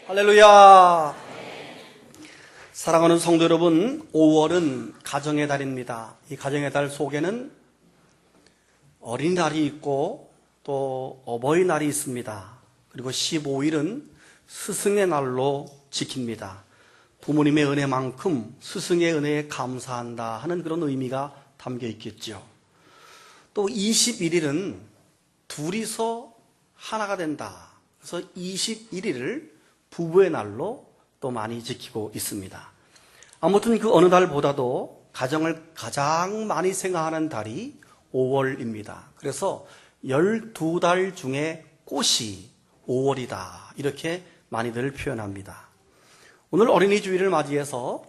할렐루야. 사랑하는 성도 여러분, 5월은 가정의 달입니다. 이 가정의 달 속에는 어린이날이 있고 또 어버이날이 있습니다. 그리고 15일은 스승의 날로 지킵니다. 부모님의 은혜만큼 스승의 은혜에 감사한다 하는 그런 의미가 담겨 있겠죠. 또 21일은 둘이서 하나가 된다. 그래서 21일을 부부의 날로 또 많이 지키고 있습니다. 아무튼 그 어느 달보다도 가정을 가장 많이 생각하는 달이 5월입니다. 그래서 12달 중에 꽃이 5월이다. 이렇게 많이들 표현합니다. 오늘 어린이 주일을 맞이해서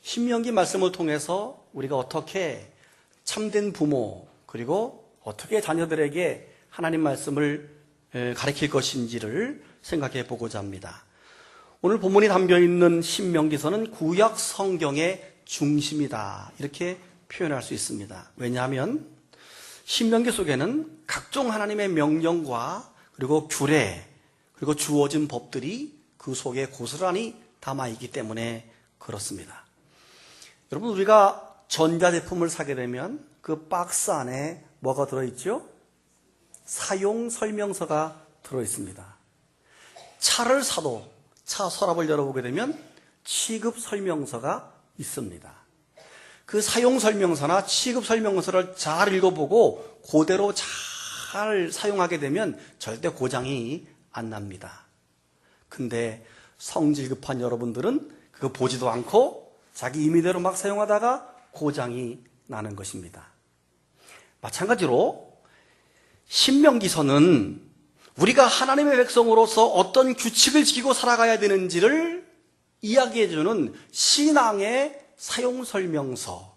신명기 말씀을 통해서 우리가 어떻게 참된 부모 그리고 어떻게 자녀들에게 하나님 말씀을 가르칠 것인지를 생각해 보고자 합니다. 오늘 본문이 담겨있는 신명기서는 구약 성경의 중심이다 이렇게 표현할 수 있습니다. 왜냐하면 신명기 속에는 각종 하나님의 명령과 그리고 규례 그리고 주어진 법들이 그 속에 고스란히 담아있기 때문에 그렇습니다. 여러분, 우리가 전자제품을 사게 되면 그 박스 안에 뭐가 들어있죠? 사용 설명서가 들어있습니다. 차를 사도 차 서랍을 열어보게 되면 취급 설명서가 있습니다. 그 사용 설명서나 취급 설명서를 잘 읽어보고 그대로 잘 사용하게 되면 절대 고장이 안 납니다. 근데 성질 급한 여러분들은 그거 보지도 않고 자기 임의대로 막 사용하다가 고장이 나는 것입니다. 마찬가지로 신명기서는 우리가 하나님의 백성으로서 어떤 규칙을 지키고 살아가야 되는지를 이야기해주는 신앙의 사용설명서,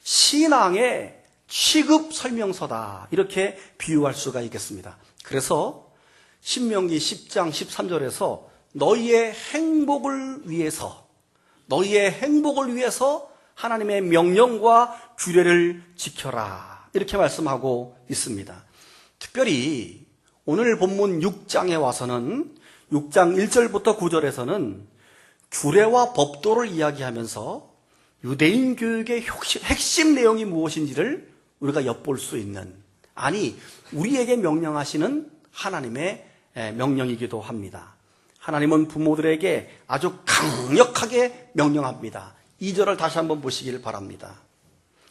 신앙의 취급설명서다 이렇게 비유할 수가 있겠습니다. 그래서 신명기 10장 13절에서 너희의 행복을 위해서 하나님의 명령과 규례를 지켜라 이렇게 말씀하고 있습니다. 특별히 오늘 본문 6장에 와서는 6장 1절부터 9절에서는 규례와 법도를 이야기하면서 유대인 교육의 핵심 내용이 무엇인지를 우리가 엿볼 수 있는, 아니 우리에게 명령하시는 하나님의 명령이기도 합니다. 하나님은 부모들에게 아주 강력하게 명령합니다. 2절을 다시 한번 보시길 바랍니다.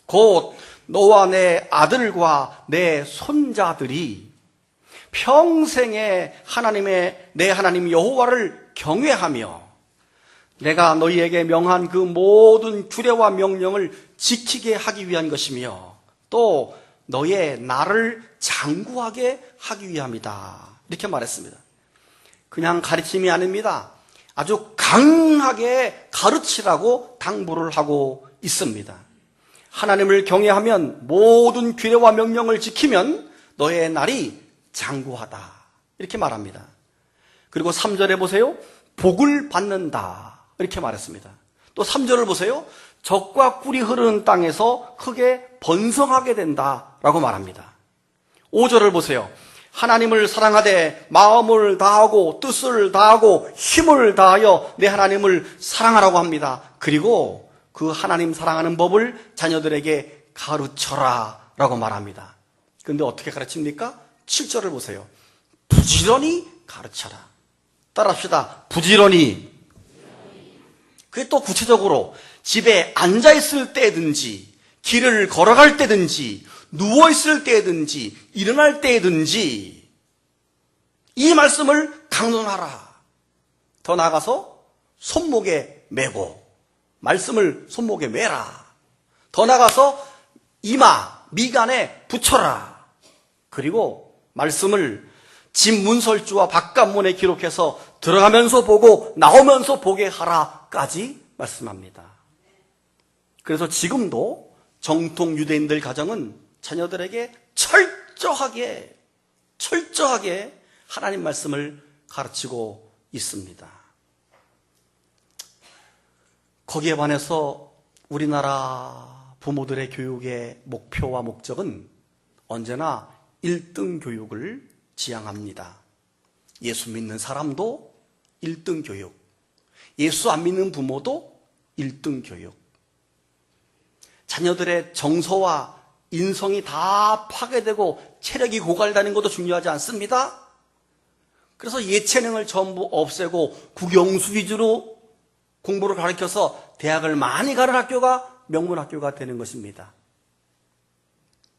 곧 너와 내 아들과 내 손자들이 평생에 내 하나님 여호와를 경외하며 내가 너희에게 명한 그 모든 규례와 명령을 지키게 하기 위한 것이며 또 너의 나를 장구하게 하기 위함이다 이렇게 말했습니다. 그냥 가르침이 아닙니다. 아주 강하게 가르치라고 당부를 하고 있습니다. 하나님을 경외하면 모든 규례와 명령을 지키면 너의 날이 장구하다 이렇게 말합니다. 그리고 3절에 보세요. 복을 받는다 이렇게 말했습니다. 또 3절을 보세요. 젖과 꿀이 흐르는 땅에서 크게 번성하게 된다라고 말합니다. 5절을 보세요. 하나님을 사랑하되 마음을 다하고 뜻을 다하고 힘을 다하여 내 하나님을 사랑하라고 합니다. 그리고 그 하나님 사랑하는 법을 자녀들에게 가르쳐라 라고 말합니다. 그런데 어떻게 가르칩니까? 7절을 보세요. 부지런히 가르쳐라. 따라합시다. 부지런히. 그게 또 구체적으로 집에 앉아있을 때든지 길을 걸어갈 때든지 누워있을 때든지 일어날 때든지 이 말씀을 강론하라. 더 나아가서 손목에 메고 말씀을 손목에 매라. 더 나아가서 이마, 미간에 붙여라. 그리고 말씀을 집 문설주와 바깥문에 기록해서 들어가면서 보고 나오면서 보게 하라까지 말씀합니다. 그래서 지금도 정통 유대인들 가정은 자녀들에게 철저하게 하나님 말씀을 가르치고 있습니다. 거기에 반해서 우리나라 부모들의 교육의 목표와 목적은 언제나 1등 교육을 지향합니다. 예수 믿는 사람도 1등 교육. 예수 안 믿는 부모도 1등 교육. 자녀들의 정서와 인성이 다 파괴되고 체력이 고갈되는 것도 중요하지 않습니다? 그래서 예체능을 전부 없애고 국영수 위주로 공부를 가르쳐서 대학을 많이 가는 학교가 명문학교가 되는 것입니다.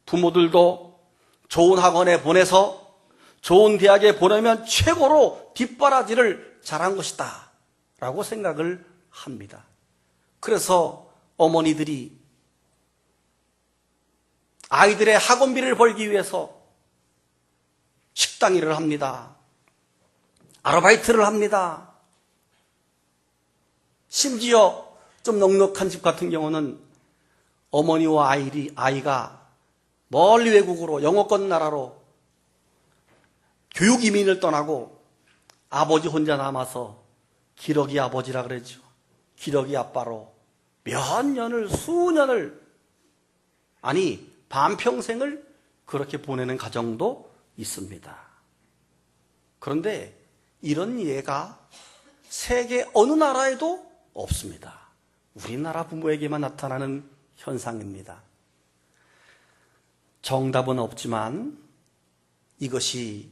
부모들도 좋은 학원에 보내서 좋은 대학에 보내면 최고로 뒷바라지를 잘한 것이다 라고 생각을 합니다. 그래서 어머니들이 아이들의 학원비를 벌기 위해서 식당 일을 합니다. 아르바이트를 합니다. 심지어 좀 넉넉한 집 같은 경우는 어머니와 아이가 멀리 외국으로 영어권 나라로 교육 이민을 떠나고 아버지 혼자 남아서 기러기 아버지라 그러죠. 기러기 아빠로 몇 년을 수년을 아니 반평생을 그렇게 보내는 가정도 있습니다. 그런데 이런 예가 세계 어느 나라에도 없습니다. 우리나라 부모에게만 나타나는 현상입니다. 정답은 없지만 이것이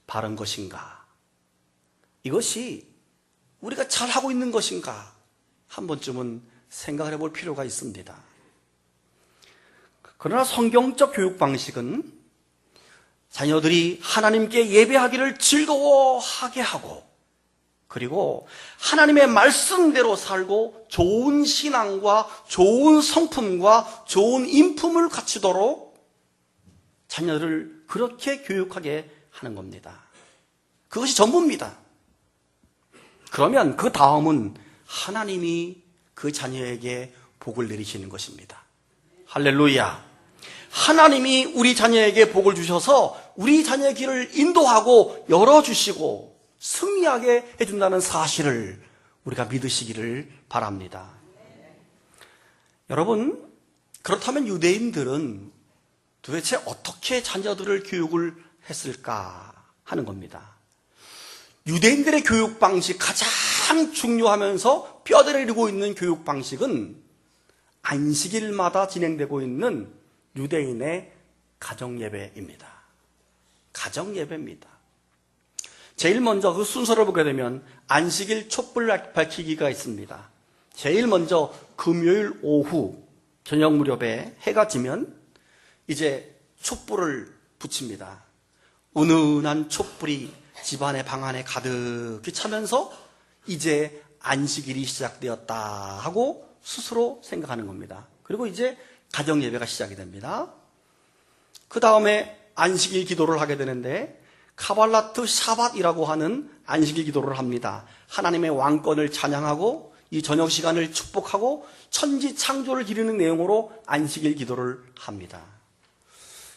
바른 것인가? 이것이 우리가 잘하고 있는 것인가? 한 번쯤은 생각을 해볼 필요가 있습니다. 그러나 성경적 교육 방식은 자녀들이 하나님께 예배하기를 즐거워하게 하고 그리고 하나님의 말씀대로 살고 좋은 신앙과 좋은 성품과 좋은 인품을 갖추도록 자녀를 그렇게 교육하게 하는 겁니다. 그것이 전부입니다. 그러면 그 다음은 하나님이 그 자녀에게 복을 내리시는 것입니다. 할렐루야. 하나님이 우리 자녀에게 복을 주셔서 우리 자녀의 길을 인도하고 열어주시고 승리하게 해준다는 사실을 우리가 믿으시기를 바랍니다. 여러분, 그렇다면 유대인들은 도대체 어떻게 자녀들을 교육을 했을까 하는 겁니다. 유대인들의 교육 방식, 가장 중요하면서 뼈대를 있는 교육 방식은 안식일마다 진행되고 있는 유대인의 가정예배입니다. 가정예배입니다. 제일 먼저 그 순서를 보게 되면 안식일 촛불 밝히기가 있습니다. 제일 먼저 금요일 오후 저녁 무렵에 해가 지면 이제 촛불을 붙입니다. 은은한 촛불이 집안의 방 안에 가득히 차면서 이제 안식일이 시작되었다 하고 스스로 생각하는 겁니다. 그리고 이제 가정 예배가 시작이 됩니다. 그 다음에 안식일 기도를 하게 되는데 카발라트 샤밧이라고 하는 안식일 기도를 합니다. 하나님의 왕권을 찬양하고 이 저녁 시간을 축복하고 천지 창조를 기리는 내용으로 안식일 기도를 합니다.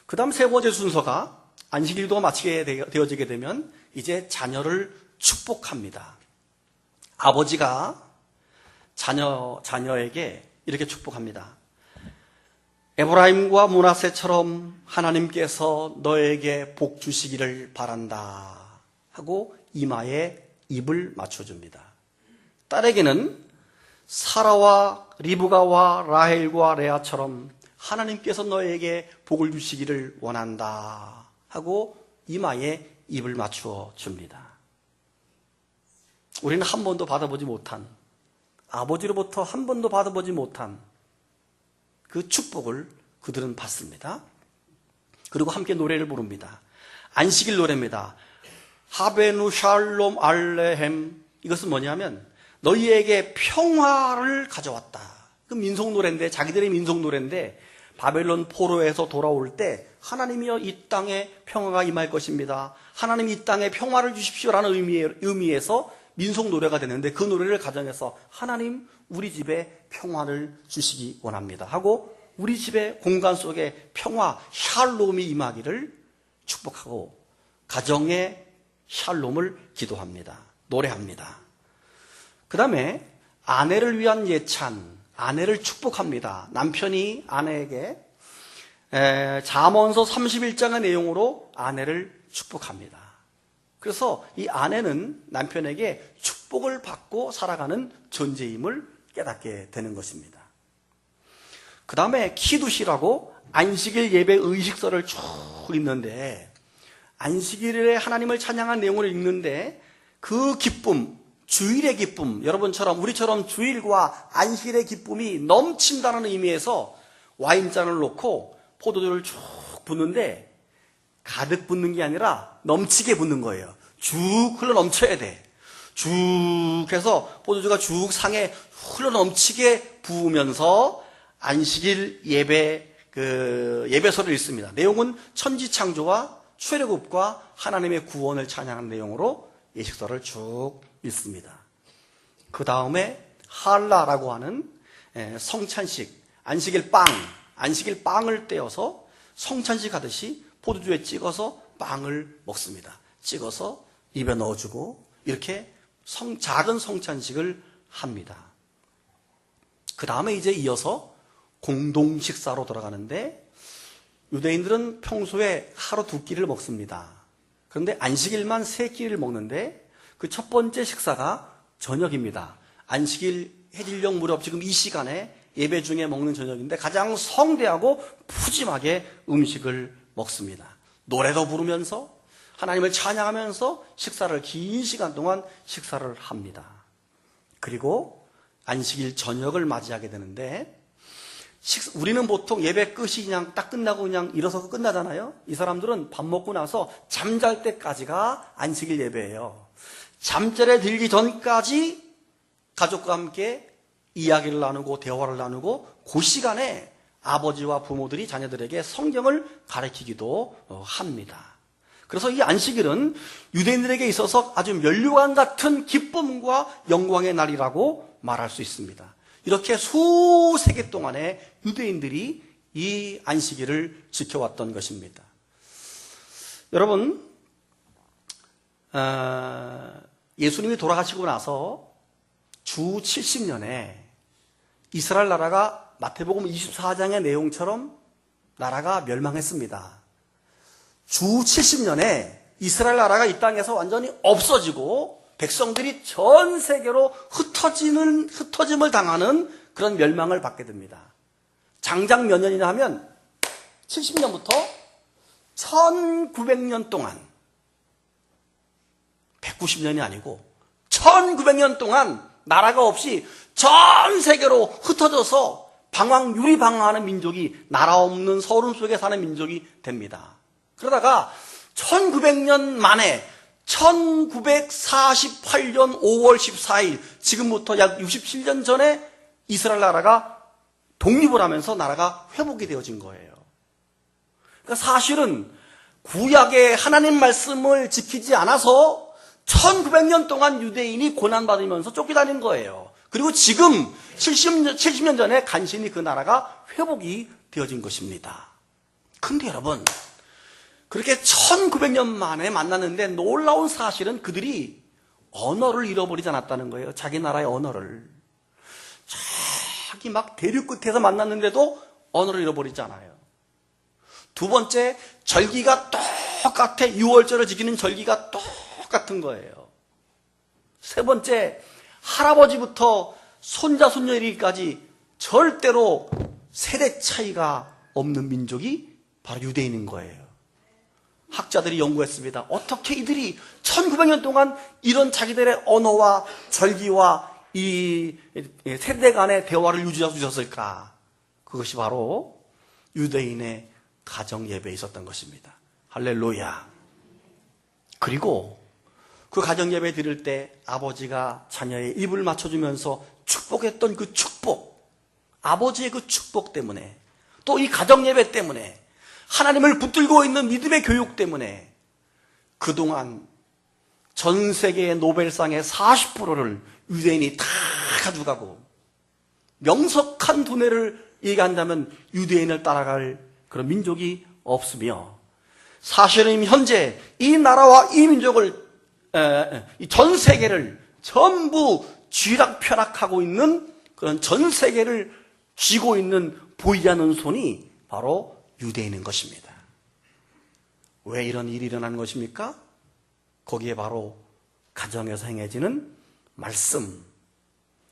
그 다음 세 번째 순서가 안식일 기도가 마치게 되어지게 되면 이제 자녀를 축복합니다. 아버지가 자녀에게 이렇게 축복합니다. 에브라임과 므낫세처럼 하나님께서 너에게 복 주시기를 바란다 하고 이마에 입을 맞춰줍니다. 딸에게는 사라와 리브가와 라헬과 레아처럼 하나님께서 너에게 복을 주시기를 원한다 하고 이마에 입을 맞추어 줍니다. 우리는 한 번도 받아보지 못한, 아버지로부터 한 번도 받아보지 못한 그 축복을 그들은 받습니다. 그리고 함께 노래를 부릅니다. 안식일 노래입니다. 하베누 샬롬 알레헴. 이것은 뭐냐면 너희에게 평화를 가져왔다. 그 민속 노래인데, 자기들의 민속 노래인데, 바벨론 포로에서 돌아올 때 하나님이여 이 땅에 평화가 임할 것입니다. 하나님 이 땅에 평화를 주십시오라는 의미에서 민속 노래가 되는데 그 노래를 가정해서 하나님 우리 집에 평화를 주시기 원합니다 하고 우리 집의 공간 속에 평화, 샬롬이 임하기를 축복하고 가정의 샬롬을 기도합니다. 노래합니다. 그 다음에 아내를 위한 예찬, 아내를 축복합니다. 남편이 아내에게 잠언서 31장의 내용으로 아내를 축복합니다. 그래서 이 아내는 남편에게 축복을 받고 살아가는 존재임을 깨닫게 되는 것입니다. 그 다음에 키두시라고 안식일 예배 의식서를 쭉 읽는데, 안식일에 하나님을 찬양한 내용을 읽는데 그 기쁨, 주일의 기쁨, 여러분처럼 우리처럼 주일과 안식일의 기쁨이 넘친다는 의미에서 와인잔을 놓고 포도주를 쭉 붓는데 가득 붓는 게 아니라 넘치게 붓는 거예요. 쭉 흘러 넘쳐야 돼. 쭉 해서 포도주가 쭉 상에 흘러 넘치게 부으면서 안식일 예배서를 읽습니다. 내용은 천지창조와 출애굽과 하나님의 구원을 찬양하는 내용으로 예식서를 쭉 읽습니다. 그 다음에 할라라고 하는 성찬식, 안식일 빵을 떼어서 성찬식 하듯이 포도주에 찍어서 빵을 먹습니다. 찍어서 입에 넣어주고 이렇게 작은 성찬식을 합니다. 그 다음에 이제 이어서 공동 식사로 들어가는데, 유대인들은 평소에 하루 2끼를 먹습니다. 그런데 안식일만 3끼를 먹는데 그 첫 번째 식사가 저녁입니다. 안식일 해질녘 무렵 지금 이 시간에 예배 중에 먹는 저녁인데 가장 성대하고 푸짐하게 음식을 먹습니다. 노래도 부르면서 하나님을 찬양하면서 긴 시간 동안 식사를 합니다. 그리고 안식일 저녁을 맞이하게 되는데, 우리는 보통 예배 끝이 그냥 딱 끝나고 그냥 일어서서 끝나잖아요. 이 사람들은 밥 먹고 나서 잠잘 때까지가 안식일 예배예요. 잠자리에 들기 전까지 가족과 함께 이야기를 나누고 대화를 나누고 그 시간에 아버지와 부모들이 자녀들에게 성경을 가르치기도 합니다. 그래서 이 안식일은 유대인들에게 있어서 아주 면류관 같은 기쁨과 영광의 날이라고 말할 수 있습니다. 이렇게 수세기 동안에 유대인들이 이 안식일을 지켜왔던 것입니다. 여러분, 예수님이 돌아가시고 나서 주 70년에 이스라엘 나라가 마태복음 24장의 내용처럼 나라가 멸망했습니다. 주 70년에 이스라엘 나라가 이 땅에서 완전히 없어지고 백성들이 전 세계로 흩어짐을 당하는 그런 멸망을 받게 됩니다. 장작 몇 년이나 하면 70년부터 1900년 동안, 190년이 아니고 1900년 동안 나라가 없이 전 세계로 흩어져서 유리방황하는 민족이, 나라 없는 서름 속에 사는 민족이 됩니다. 그러다가 1900년 만에 1948년 5월 14일, 지금부터 약 67년 전에 이스라엘 나라가 독립을 하면서 나라가 회복이 되어진 거예요. 그러니까 사실은 구약의 하나님 말씀을 지키지 않아서 1900년 동안 유대인이 고난받으면서 쫓겨다닌 거예요. 그리고 지금 70년 전에 간신히 그 나라가 회복이 되어진 것입니다. 근데 여러분, 그렇게 1900년 만에 만났는데 놀라운 사실은 그들이 언어를 잃어버리지 않았다는 거예요. 자기 나라의 언어를. 자기 막 대륙 끝에서 만났는데도 언어를 잃어버리지 않아요. 두 번째, 절기가 똑같아. 6월절을 지키는 절기가 똑같은 거예요. 세 번째, 할아버지부터 손자, 손녀 이르기까지 절대로 세대 차이가 없는 민족이 바로 유대인인 거예요. 학자들이 연구했습니다. 어떻게 이들이 1900년 동안 이런 자기들의 언어와 절기와 이 세대 간의 대화를 유지할 수 있었을까? 그것이 바로 유대인의 가정 예배에 있었던 것입니다. 할렐루야. 그리고 그 가정 예배 드릴 때 아버지가 자녀의 입을 맞춰주면서 축복했던 그 축복, 아버지의 그 축복 때문에, 또 이 가정 예배 때문에, 하나님을 붙들고 있는 믿음의 교육 때문에 그동안 전 세계의 노벨상의 40%를 유대인이 다 가져가고, 명석한 두뇌를 얘기한다면 유대인을 따라갈 그런 민족이 없으며, 사실은 현재 이 나라와 이 민족을, 전 세계를 전부 쥐락펴락하고 있는, 그런 전 세계를 쥐고 있는 보이지 않는 손이 바로 유대인인 것입니다. 왜 이런 일이 일어나는 것입니까? 거기에 바로 가정에서 행해지는 말씀,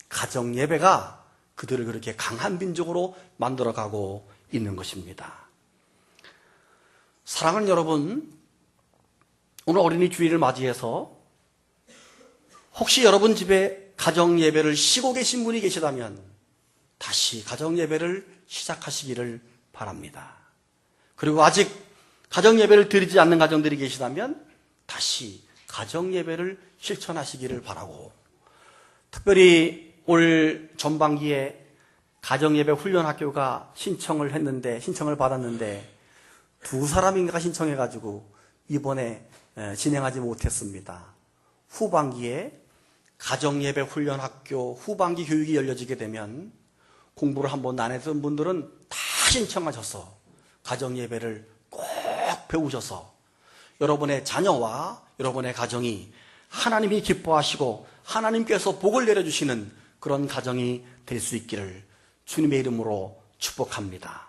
가정 예배가 그들을 그렇게 강한 민족으로 만들어가고 있는 것입니다. 사랑하는 여러분, 오늘 어린이 주일을 맞이해서 혹시 여러분 집에 가정 예배를 쉬고 계신 분이 계시다면 다시 가정 예배를 시작하시기를 바랍니다. 그리고 아직 가정 예배를 드리지 않는 가정들이 계시다면 다시 가정 예배를 실천하시기를 바라고, 특별히 올 전반기에 가정 예배 훈련 학교가 신청을 받았는데 2사람인가 신청해가지고 이번에 진행하지 못했습니다. 후반기에 가정예배 훈련학교 후반기 교육이 열려지게 되면 공부를 한번 안 했던 분들은 다 신청하셔서 가정예배를 꼭 배우셔서 여러분의 자녀와 여러분의 가정이 하나님이 기뻐하시고 하나님께서 복을 내려주시는 그런 가정이 될 수 있기를 주님의 이름으로 축복합니다.